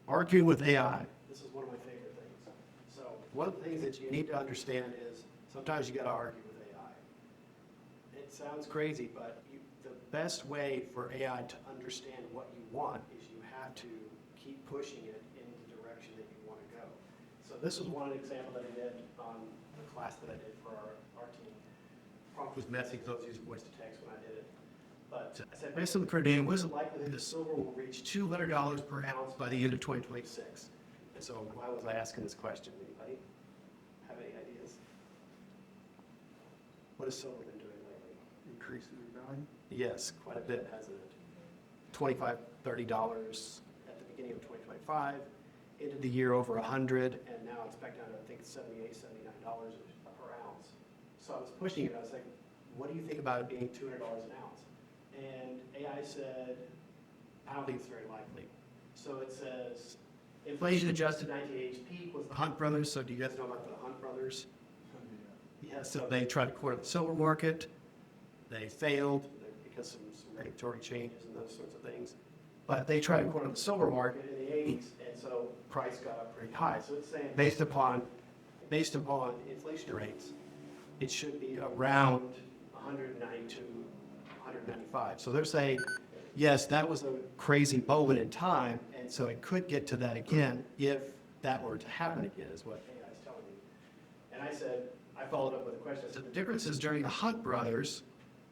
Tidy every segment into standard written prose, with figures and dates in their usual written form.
Arguing with AI. This is one of my favorite things. So one of the things that you need to understand is sometimes you got to argue with AI. It sounds crazy, but the best way for AI to understand what you want is you have to keep pushing it in the direction that you want to go. So this is one example that I did on the class that I did for our team. Prompt was messy, so I was using voice to text when I did it. But I said, based on the current data, what is the likelihood that silver will reach $200 per ounce by the end of 2026? And so why was I asking this question? Anybody have any ideas? What has silver been doing lately? Increasing in value? Yes, quite a bit, hasn't it? $25, $30 at the beginning of 2025, ended the year over 100, and now it's back down to, I think, $78, $79 per ounce. So I was pushing it, I was like, what do you think about it being $200 an ounce? And AI said, I don't think it's very likely. So it says, inflation adjusted 1980's peak was the Hunt brothers. So do you guys know about the Hunt brothers? Yeah, so they tried to corner the silver market. They failed because of some regulatory changes and those sorts of things. But they tried to corner the silver market in the 80s, and so price got up pretty high. So it's saying based upon inflation rates, it should be around 192, 195. So they're saying, yes, that was a crazy moment in time, and so it could get to that again if that were to happen again, is what AI is telling me. And I said, I followed up with a question. I said, the difference is during the Hunt brothers,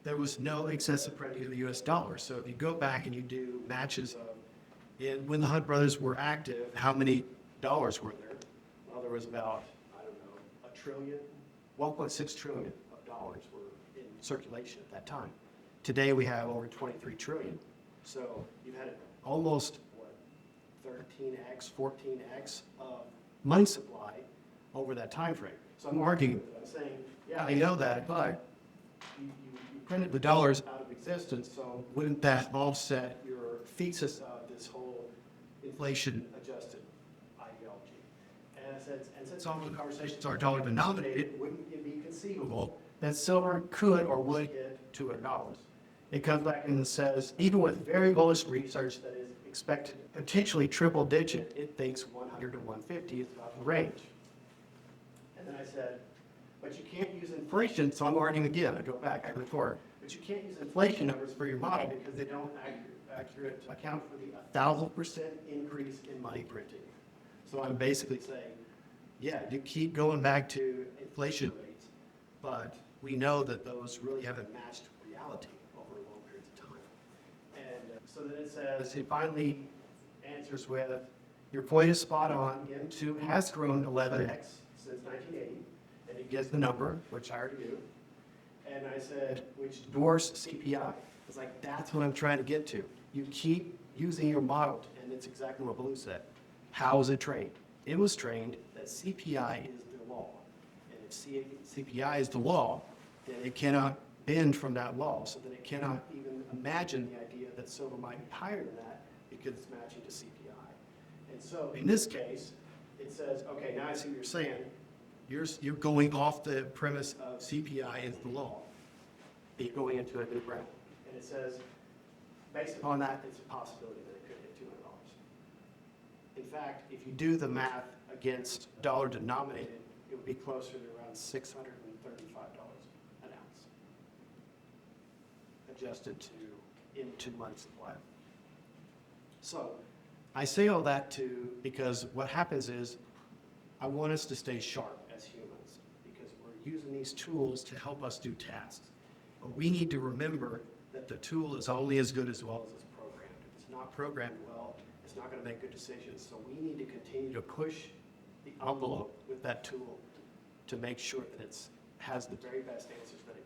there was no excessive printing of the U.S. dollar. So if you go back and you do matches of when the Hunt brothers were active, how many dollars were there? Well, there was about, I don't know, a trillion, 1.6 trillion of dollars were in circulation at that time. Today we have over 23 trillion. So you've had almost, 13x, 14x of money supply over that time frame. So I'm arguing with it. I'm saying, yeah, I know that, but you printed the dollars out of existence, so wouldn't that offset your thesis of this whole inflation-adjusted ideology? And I said, and since all the conversations are dollar-denominated, wouldn't it be conceivable that silver could or would hit $200? It comes back and says, even with very bullish research that is expected potentially triple-digit, it thinks 100 to 150 is about the range. And then I said, but you can't use inflation, so I'm arguing again, I go back and forth, but you can't use inflation numbers for your model because they don't accurate account for the 1,000% increase in money printing. So I'm basically saying, yeah, you keep going back to inflation rates, but we know that those really haven't matched reality over long periods of time. And so then it says, it finally answers with, your point is spot on, M2 has grown 11x since 1980. And it gives the number, which I already knew. And I said, which dwarfs CPI. It's like, that's what I'm trying to get to. You keep using your model, and it's exactly what Blue said. How was it trained? It was trained that CPI is the law. And if CPI is the law, then it cannot bend from that law, so that it cannot even imagine the idea that silver might be higher than that because it's matching to CPI. And so in this case, it says, okay, now I see what you're saying. You're going off the premise of CPI is the law. You're going into a new realm. And it says, based upon that, it's a possibility that it could hit $200. In fact, if you do the math against dollar-denominated, it would be closer to around $635 an ounce, adjusted to in 2 months' supply. So I say all that because what happens is I want us to stay sharp as humans because we're using these tools to help us do tasks. But we need to remember that the tool is only as good as well as it's programmed. If it's not programmed well, it's not going to make good decisions. So we need to continue to push the envelope with that tool to make sure that it has the very best answers that it